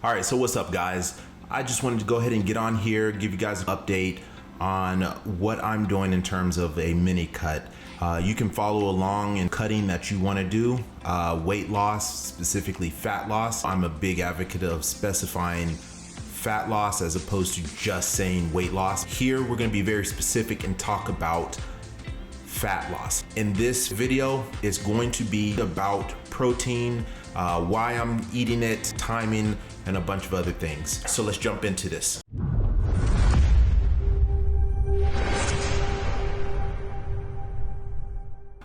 All right, so what's up, guys? I just wanted to go ahead and get on here, give you guys an update on what I'm doing in terms of a mini cut. You can follow along in cutting that you want to do, weight loss, specifically fat loss. I'm a big advocate of specifying fat loss as opposed to just saying weight loss. Here, we're going to be very specific and talk about fat loss. In this video, it's going to be about protein, why I'm eating it, timing, and a bunch of other things. So let's jump into this.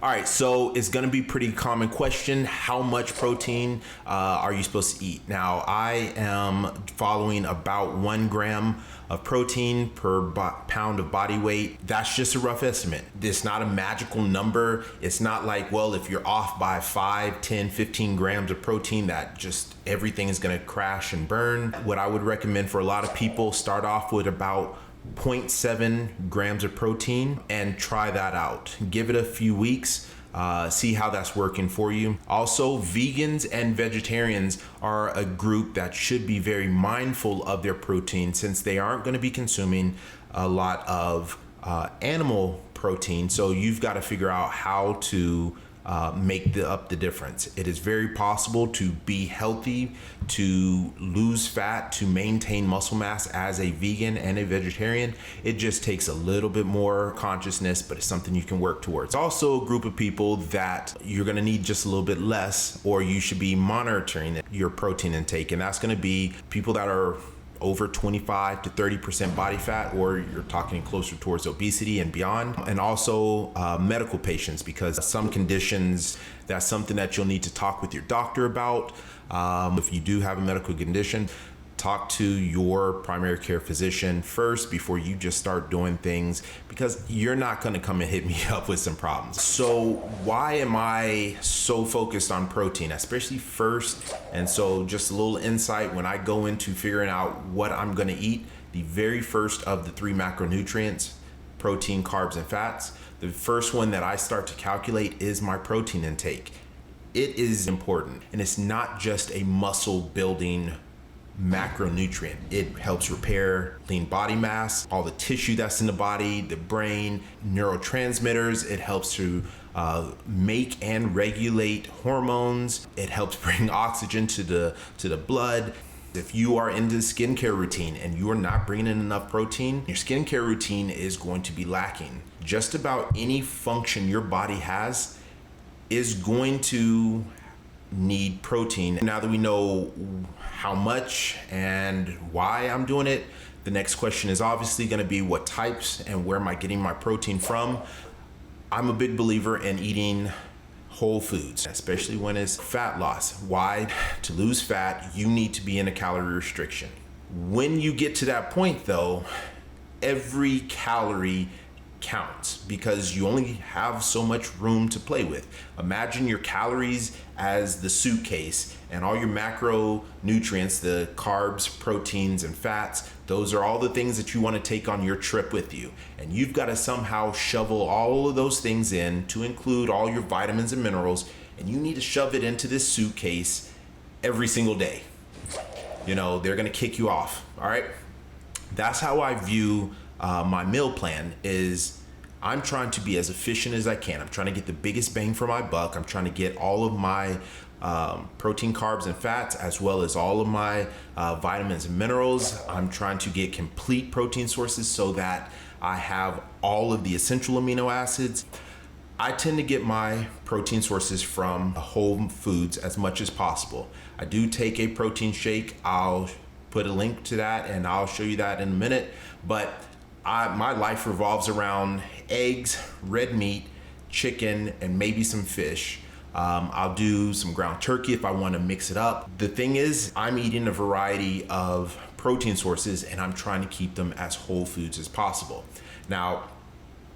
All right, so it's gonna be a pretty common question. How much protein are you supposed to eat? Now, I am following about 1 gram of protein per pound of body weight. That's just a rough estimate. It's not a magical number. It's not like, well, if you're off by 5, 10, 15 grams of protein, that just everything is gonna crash and burn. What I would recommend for a lot of people, start off with about 0.7 grams of protein and try that out. Give it a few weeks, see how that's working for you. Also, vegans and vegetarians are a group that should be very mindful of their protein since they aren't going to be consuming a lot of animal protein. So you've got to figure out how to make up the difference. It is very possible to be healthy, to lose fat, to maintain muscle mass as a vegan and a vegetarian. It just takes a little bit more consciousness, but it's something you can work towards. Also, a group of people that you're gonna need just a little bit less, or you should be monitoring your protein intake, and that's gonna be people that are over 25 to 30% body fat, or you're talking closer towards obesity and beyond. And also medical patients, because some conditions, that's something that you'll need to talk with your doctor about. If you do have a medical condition, talk to your primary care physician first before you just start doing things, because you're not going to come and hit me up with some problems. So why am I so focused on protein, especially first? And so just a little insight, when I go into figuring out what I'm going to eat, the very first of the 3 macronutrients, protein, carbs, and fats, the first one that I start to calculate is my protein intake. It is important, and it's not just a muscle building macronutrient. It helps repair lean body mass, all the tissue that's in the body, the brain, neurotransmitters. It helps to make and regulate hormones. It helps bring oxygen to the blood. If you are in the skincare routine and you are not bringing in enough protein, your skincare routine is going to be lacking. Just about any function your body has is going to need protein. Now that we know how much and why I'm doing it, the next question is obviously going to be what types and where am I getting my protein from. I'm a big believer in eating whole foods, especially when it's fat loss. Why? To lose fat, you need to be in a calorie restriction. When you get to that point though, every calorie counts because you only have so much room to play with. Imagine your calories as the suitcase, and all your macronutrients, the carbs, proteins, and fats, those are all the things that you want to take on your trip with you. And you've got to somehow shovel all of those things in to include all your vitamins and minerals, and you need to shove it into this suitcase every single day. You know, they're going to kick you off. All right. That's how I view my meal plan. Is I'm trying to be as efficient as I can. I'm trying to get the biggest bang for my buck. I'm trying to get all of my protein, carbs, and fats, as well as all of my vitamins and minerals. I'm trying to get complete protein sources so that I have all of the essential amino acids. I tend to get my protein sources from whole foods as much as possible. I do take a protein shake. I'll put a link to that and I'll show you that in a minute. But my life revolves around eggs, red meat, chicken, and maybe some fish. I'll do some ground turkey if I want to mix it up. The thing is, I'm eating a variety of protein sources and I'm trying to keep them as whole foods as possible. Now,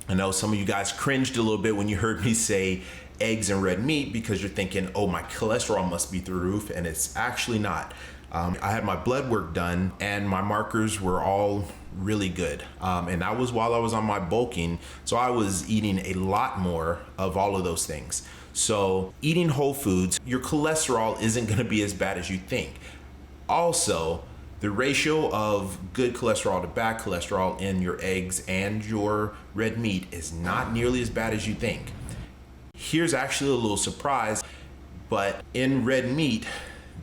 I know some of you guys cringed a little bit when you heard me say eggs and red meat because you're thinking, oh, my cholesterol must be through the roof, and it's actually not. I had my blood work done and my markers were all really good. And that was while I was on my bulking. So I was eating a lot more of all of those things. So eating whole foods, your cholesterol isn't going to be as bad as you think. Also, the ratio of good cholesterol to bad cholesterol in your eggs and your red meat is not nearly as bad as you think. Here's actually a little surprise, but in red meat,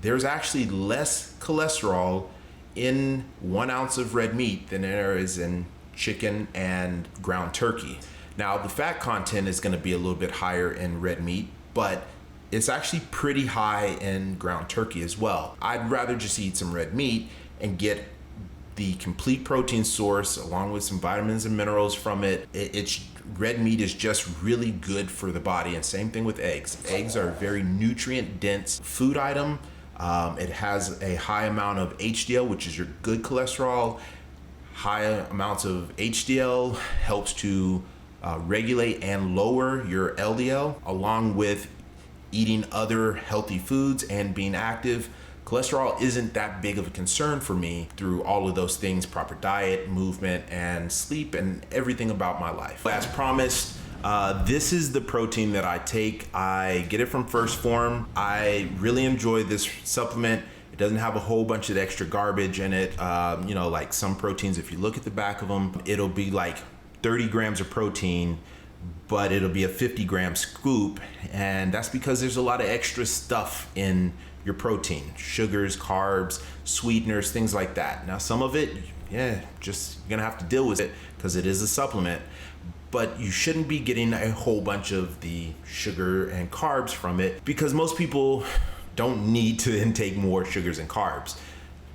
there's actually less cholesterol in 1 ounce of red meat than there is in chicken and ground turkey. Now, the fat content is going to be a little bit higher in red meat, but it's actually pretty high in ground turkey as well. I'd rather just eat some red meat and get the complete protein source along with some vitamins and minerals from it. Red meat is just really good for the body, and same thing with eggs. Eggs are a very nutrient dense food item. It has a high amount of HDL, which is your good cholesterol. High amounts of HDL helps to regulate and lower your LDL, along with eating other healthy foods and being active. Cholesterol isn't that big of a concern for me through all of those things: proper diet, movement, and sleep, and everything about my life. As promised, this is the protein that I take. I get it from First Form. I really enjoy this supplement. It doesn't have a whole bunch of extra garbage in it. Like some proteins, if you look at the back of them, it'll be like 30 grams of protein, but it'll be a 50-gram scoop. And that's because there's a lot of extra stuff in your protein: sugars, carbs, sweeteners, things like that. Now, some of it, just you're gonna have to deal with it because it is a supplement, but you shouldn't be getting a whole bunch of the sugar and carbs from it, because most people don't need to intake more sugars and carbs.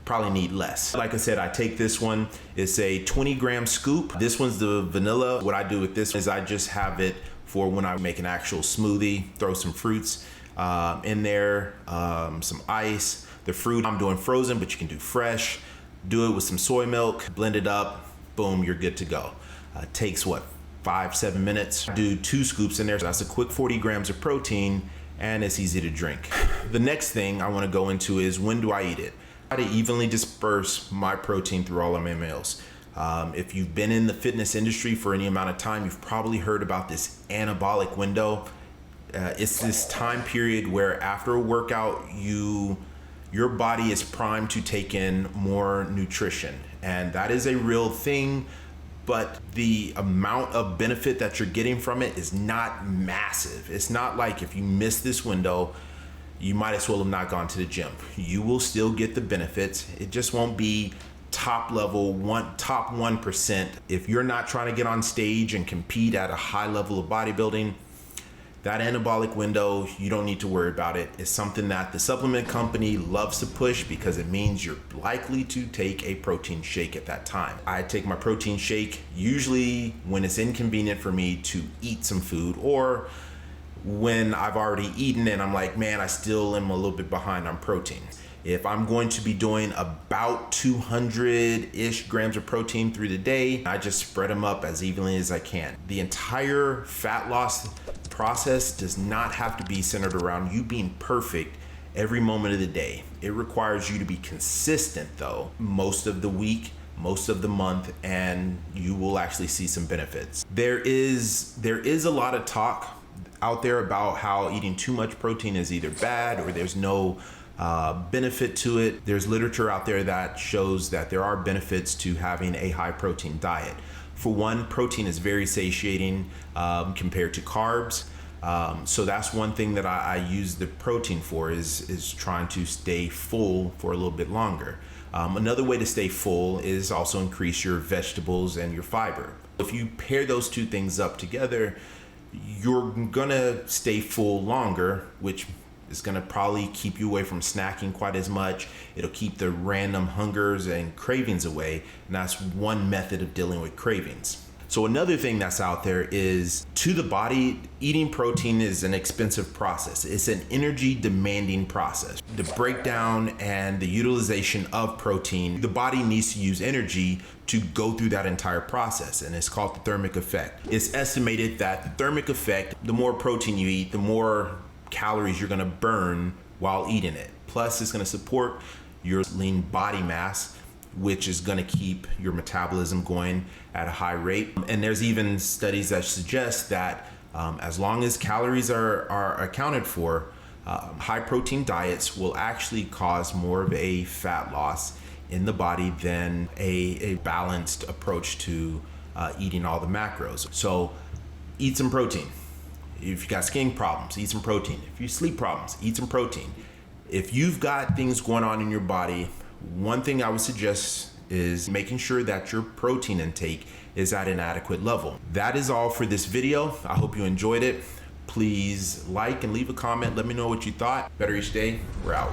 Probably need less. Like I said, I take this one. It's a 20-gram scoop. This one's the vanilla. What I do with this is I just have it for when I make an actual smoothie, throw some fruits in there, some ice. The fruit I'm doing frozen, but you can do fresh. Do it with some soy milk, blend it up, boom, you're good to go. Takes 5-7 minutes. Do 2 scoops in there. So that's a quick 40 grams of protein, and it's easy to drink. The next thing I want to go into is, when do I eat it? I try to evenly disperse my protein through all of my meals. If you've been in the fitness industry for any amount of time, you've probably heard about this anabolic window. It's this time period where after a workout, your body is primed to take in more nutrition. And that is a real thing, but the amount of benefit that you're getting from it is not massive. It's not like if you miss this window, you might as well have not gone to the gym. You will still get the benefits. It just won't be top 1%. If you're not trying to get on stage and compete at a high level of bodybuilding, that anabolic window, you don't need to worry about it. It's something that the supplement company loves to push because it means you're likely to take a protein shake at that time. I take my protein shake usually when it's inconvenient for me to eat some food, or when I've already eaten and I'm like, man, I still am a little bit behind on protein. If I'm going to be doing about 200-ish grams of protein through the day, I just spread them up as evenly as I can. The entire fat loss process does not have to be centered around you being perfect every moment of the day. It requires you to be consistent, though, most of the week, most of the month, and you will actually see some benefits. There is a lot of talk out there about how eating too much protein is either bad or there's no benefit to it. There's literature out there that shows that there are benefits to having a high protein diet. For one, protein is very satiating compared to carbs. So that's one thing that I use the protein for, is trying to stay full for a little bit longer. Another way to stay full is also increase your vegetables and your fiber. If you pair those two things up together, you're gonna stay full longer, which is gonna probably keep you away from snacking quite as much. It'll keep the random hungers and cravings away, and that's one method of dealing with cravings. So another thing that's out there is, to the body, eating protein is an expensive process. It's an energy demanding process. The breakdown and the utilization of protein, the body needs to use energy to go through that entire process, and it's called the thermic effect. It's estimated that the thermic effect, the more protein you eat, the more calories you're gonna burn while eating it. Plus, it's gonna support your lean body mass, which is going to keep your metabolism going at a high rate. And there's even studies that suggest that as long as calories are accounted for, High protein diets will actually cause more of a fat loss in the body than a balanced approach to eating all the macros. So eat some protein. If you got skin problems, eat some protein. If you sleep problems, eat some protein. If you've got things going on in your body, one thing I would suggest is making sure that your protein intake is at an adequate level. That is all for this video. I hope you enjoyed it. Please like and leave a comment. Let me know what you thought. Better each day. We're out.